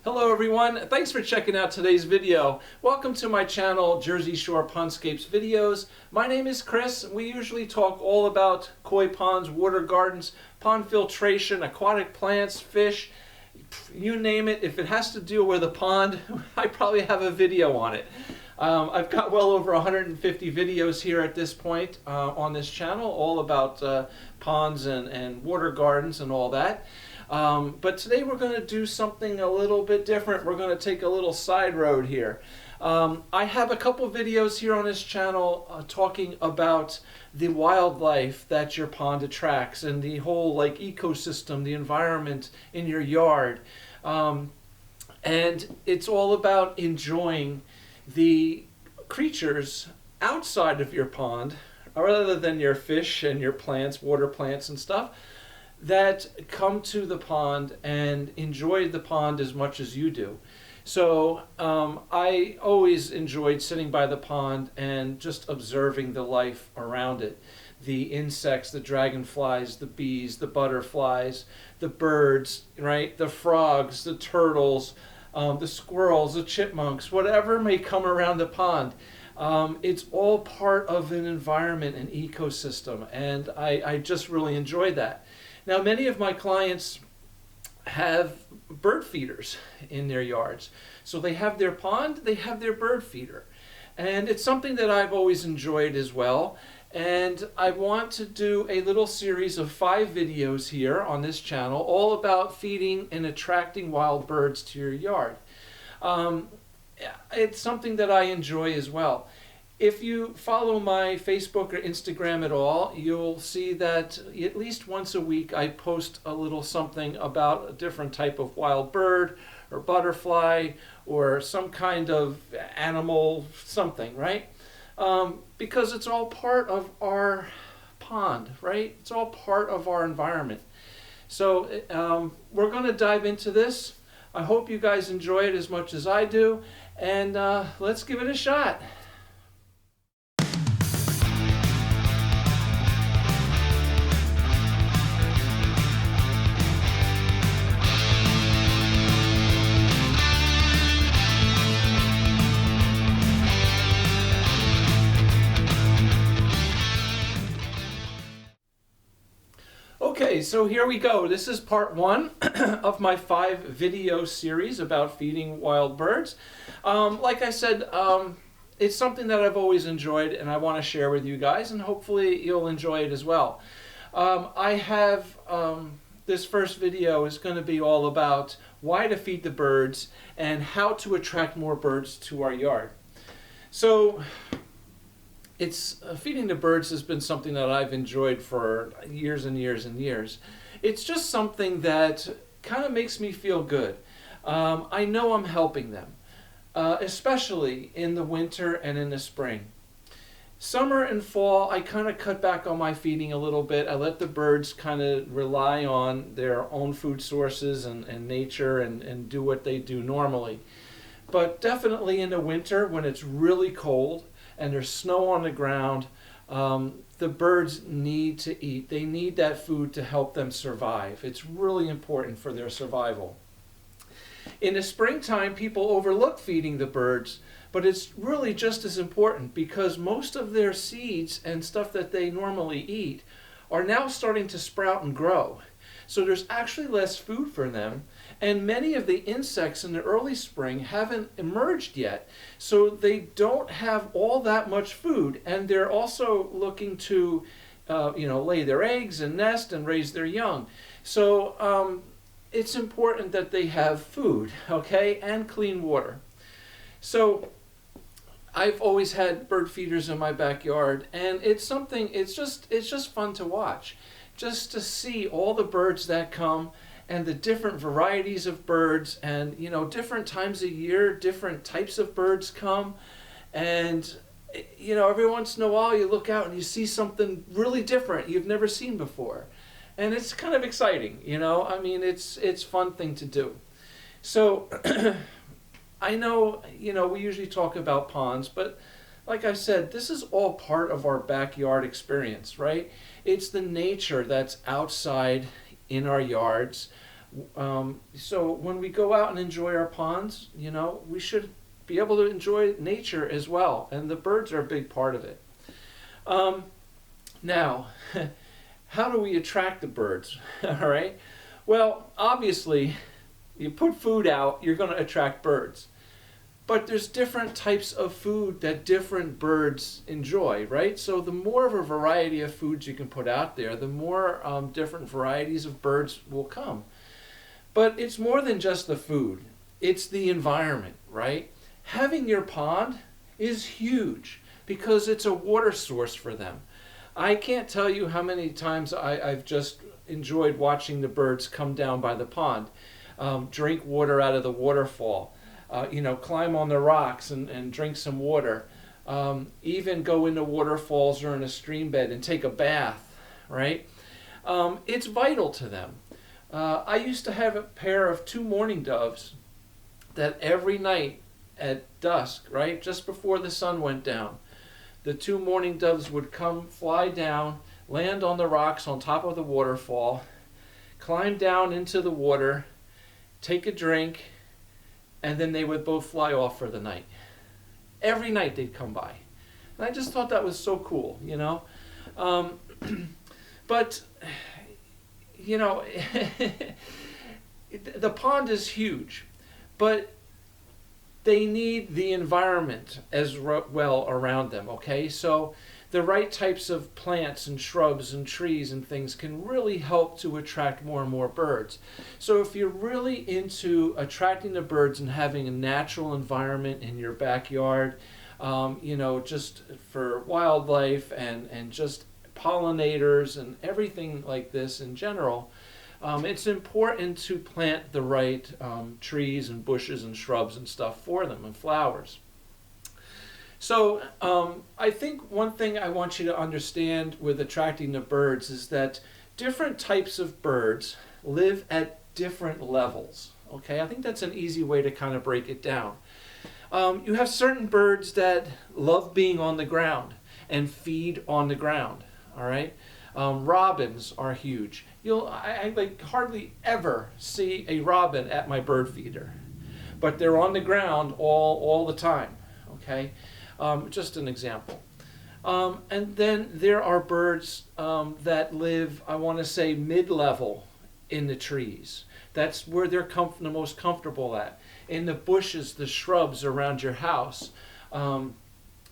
Hello everyone, thanks for checking out today's video. Welcome to my channel, Jersey Shore Pondscapes Videos. My name is Chris. We usually talk all about koi ponds, water gardens, pond filtration, aquatic plants, fish, you name it. If it has to deal with a pond, I probably have a video on it. I've got well over 150 videos here at this point on this channel, all about ponds and water gardens and all that. But today we're going to do something a little bit different. We're going to take a little side road here. I have a couple videos here on this channel talking about the wildlife that your pond attracts and the whole ecosystem, the environment in your yard. And it's all about enjoying the creatures outside of your pond, rather than your fish and your plants, water plants and stuff, that come to the pond and enjoy the pond as much as you do. So I always enjoyed sitting by the pond and just observing the life around it. The insects, the dragonflies, the bees, the butterflies, the birds, right? The frogs, the turtles, the squirrels, the chipmunks, whatever may come around the pond. It's all part of an environment, an ecosystem, and I just really enjoy that. Now, many of my clients have bird feeders in their yards. So they have their pond, they have their bird feeder. And it's something that I've always enjoyed as well. And I want to do a little series of 5 videos here on this channel, all about feeding and attracting wild birds to your yard. It's something that I enjoy as well. If you follow my Facebook or Instagram at all, you'll see that at least once a week I post a little something about a different type of wild bird or butterfly or some kind of animal something, right? Because it's all part of our pond, right? It's all part of our environment. So we're going to dive into this. I hope you guys enjoy it as much as I do, and let's give it a shot. Okay, so here we go. This is part 1 of my 5 video series about feeding wild birds. Like I said, it's something that I've always enjoyed and I want to share with you guys, and hopefully you'll enjoy it as well. I have this first video is going to be all about why to feed the birds and how to attract more birds to our yard. So feeding the birds has been something that I've enjoyed for years and years and years. It's just something that kind of makes me feel good. I know I'm helping them, especially in the winter and in the spring. Summer and fall, I kind of cut back on my feeding a little bit. I let the birds kind of rely on their own food sources and nature and do what they do normally. But definitely in the winter, when it's really cold and there's snow on the ground, the birds need to eat. They need that food to help them survive. It's really important for their survival. In the springtime, people overlook feeding the birds, but it's really just as important because most of their seeds and stuff that they normally eat are now starting to sprout and grow. So there's actually less food for them, and many of the insects in the early spring haven't emerged yet, so they don't have all that much food, and they're also looking to lay their eggs and nest and raise their young. So it's important that they have food, okay, and clean water. So I've always had bird feeders in my backyard, and it's just fun to watch. Just to see all the birds that come and the different varieties of birds, and different times of year, different types of birds come. And every once in a while you look out and you see something really different you've never seen before. And it's kind of exciting, I mean, it's a fun thing to do. So I know, we usually talk about ponds, but like I said, this is all part of our backyard experience, right? It's the nature that's outside in our yards. So when we go out and enjoy our ponds, we should be able to enjoy nature as well, and the birds are a big part of it. Um, Now, how do we attract the birds? All right. Well, obviously, you put food out, you're going to attract birds. But there's different types of food that different birds enjoy, right? So the more of a variety of foods you can put out there, the more different varieties of birds will come. But it's more than just the food. It's the environment, right? Having your pond is huge because it's a water source for them. I can't tell you how many times I've just enjoyed watching the birds come down by the pond, drink water out of the waterfall, climb on the rocks and drink some water, even go into waterfalls or in a stream bed and take a bath, right? It's vital to them. I used to have a pair of 2 mourning doves that every night at dusk, right, just before the sun went down, the 2 mourning doves would come, fly down, land on the rocks on top of the waterfall, climb down into the water, take a drink, and then they would both fly off for the night. Every night they'd come by. And I just thought that was so cool, But, the pond is huge, but they need the environment as well around them, okay? So the right types of plants and shrubs and trees and things can really help to attract more and more birds. So if you're really into attracting the birds and having a natural environment in your backyard, just for wildlife and just pollinators and everything like this in general, it's important to plant the right trees and bushes and shrubs and stuff for them and flowers. So I think one thing I want you to understand with attracting the birds is that different types of birds live at different levels. Okay, I think that's an easy way to kind of break it down. You have certain birds that love being on the ground and feed on the ground. All right. Robins are huge. I like hardly ever see a robin at my bird feeder, but they're on the ground all the time. Okay, just an example. And then there are birds that live, I want to say, mid-level in the trees. That's where they're the most comfortable at. In the bushes, the shrubs around your house.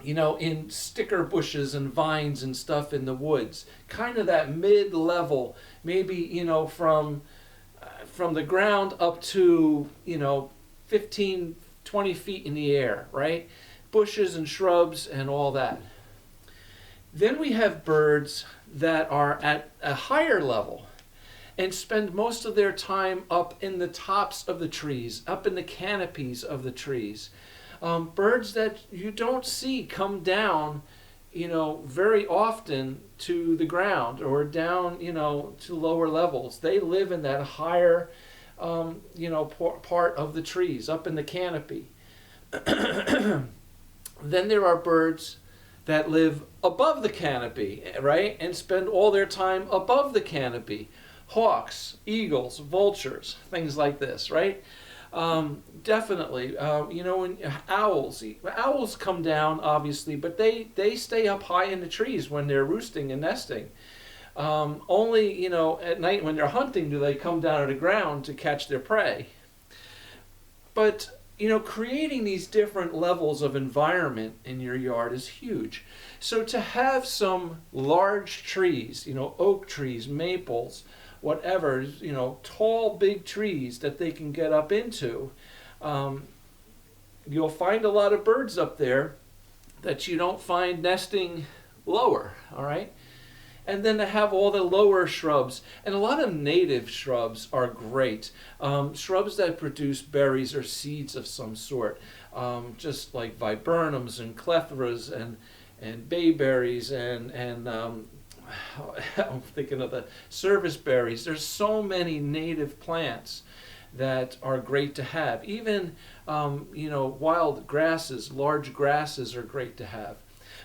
In sticker bushes and vines and stuff in the woods, kind of that mid-level, maybe, from the ground up to, 15, 20 feet in the air, right? Bushes and shrubs and all that. Then we have birds that are at a higher level and spend most of their time up in the tops of the trees, up in the canopies of the trees. Birds that you don't see come down, very often to the ground or down, to lower levels. They live in that higher, part of the trees, up in the canopy. Then there are birds that live above the canopy, right, and spend all their time above the canopy. Hawks, eagles, vultures, things like this, right? Definitely, when owls come down, obviously, but they stay up high in the trees when they're roosting and nesting. Only, at night when they're hunting do they come down to the ground to catch their prey. But, creating these different levels of environment in your yard is huge. So to have some large trees, oak trees, maples, whatever, tall, big trees that they can get up into, you'll find a lot of birds up there that you don't find nesting lower, all right? And then to have all the lower shrubs, and a lot of native shrubs are great. Shrubs that produce berries or seeds of some sort, just like viburnums and clethras and bayberries and I'm thinking of the service berries. There's so many native plants that are great to have. Even, wild grasses, large grasses are great to have.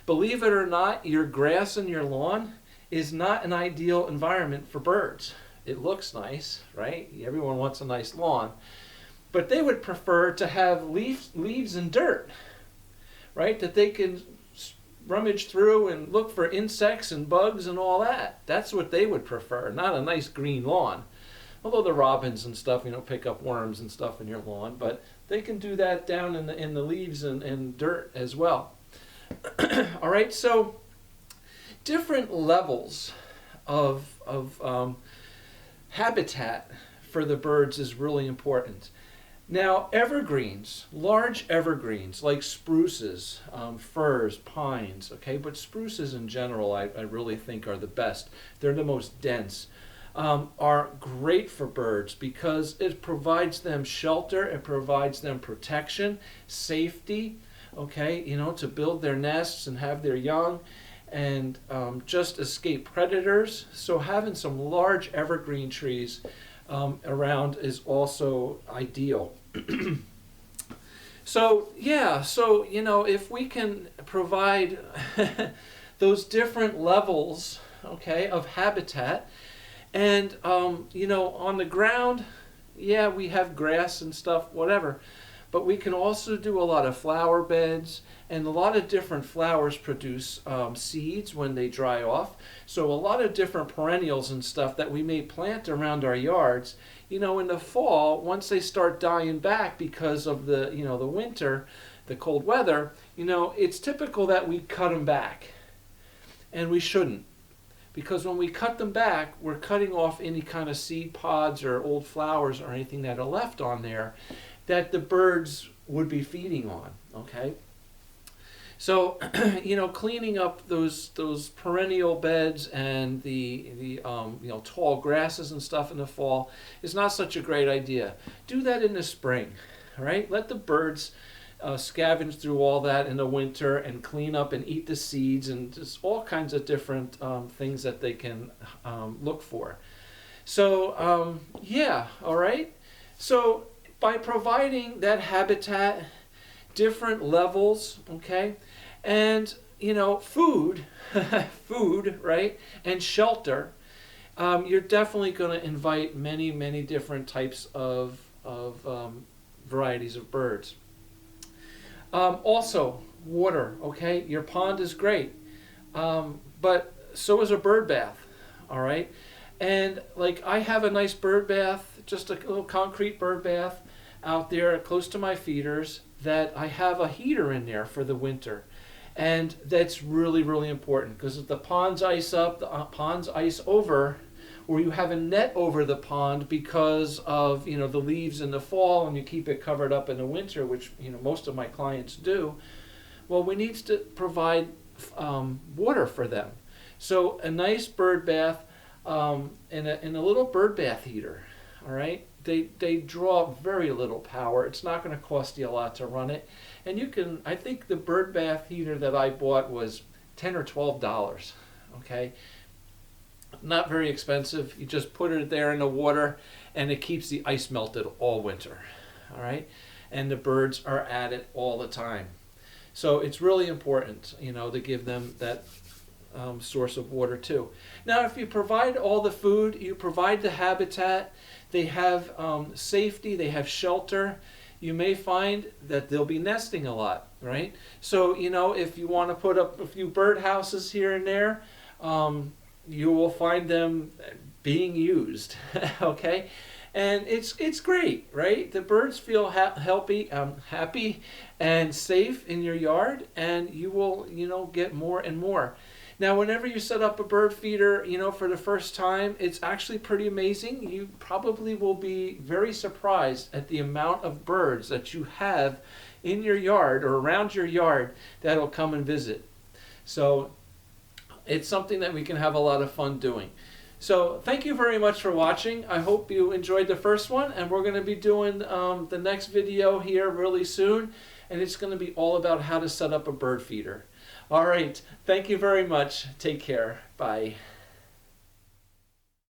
Believe it or not, your grass in your lawn is not an ideal environment for birds. it looks nice, right? Everyone wants a nice lawn. But they would prefer to have leaves and dirt, right? That they can rummage through and look for insects and bugs and all that. That's what they would prefer, not a nice green lawn. Although the robins and stuff, pick up worms and stuff in your lawn, but they can do that down in the leaves and dirt as well. All right, so different levels of habitat for the birds is really important. Now, evergreens, large evergreens like spruces, firs, pines, okay, but spruces in general I really think are the best. They're the most dense. Are great for birds because it provides them shelter, it provides them protection, safety, okay, to build their nests and have their young and just escape predators. So having some large evergreen trees around is also ideal. So if we can provide those different levels, okay, of habitat, and on the ground, yeah, we have grass and stuff, whatever, but we can also do a lot of flower beds, and a lot of different flowers produce seeds when they dry off. So a lot of different perennials and stuff that we may plant around our yards, in the fall, once they start dying back because of the winter, the cold weather, it's typical that we cut them back, and we shouldn't. Because when we cut them back, we're cutting off any kind of seed pods or old flowers or anything that are left on there that the birds would be feeding on, okay? So, cleaning up those perennial beds and the tall grasses and stuff in the fall is not such a great idea. Do that in the spring, right? Let the birds scavenge through all that in the winter and clean up and eat the seeds and just all kinds of different things that they can look for. So, all right. So by providing that habitat, different levels, okay, and food, right, and shelter, you're definitely going to invite many different types of varieties of birds. Also, water, okay? Your pond is great, but so is a bird bath, all right? And like I have a nice bird bath, just a little concrete bird bath out there close to my feeders that I have a heater in there for the winter. And that's really important because if the pond's ice up, the pond's ice over, or you have a net over the pond because of the leaves in the fall and you keep it covered up in the winter, which most of my clients do. Well, we need to provide water for them. So a nice bird bath and a little bird bath heater. All right, they draw very little power. It's not going to cost you a lot to run it, and you can. I think the bird bath heater that I bought was $10 or $12. Okay. Not very expensive. You just put it there in the water and it keeps the ice melted all winter. All right? And the birds are at it all the time. So it's really important, to give them that source of water too. Now, if you provide all the food, you provide the habitat, they have safety, they have shelter, you may find that they'll be nesting a lot, right? So, if you want to put up a few bird houses here and there, you will find them being used, okay? And it's great, right? The birds feel happy and safe in your yard, and you will, get more and more. Now, whenever you set up a bird feeder, for the first time, it's actually pretty amazing. You probably will be very surprised at the amount of birds that you have in your yard or around your yard that'll come and visit. So it's something that we can have a lot of fun doing. So thank you very much for watching. I hope you enjoyed the first one, and we're going to be doing the next video here really soon, and it's going to be all about how to set up a bird feeder. All right, thank you very much. Take care. Bye.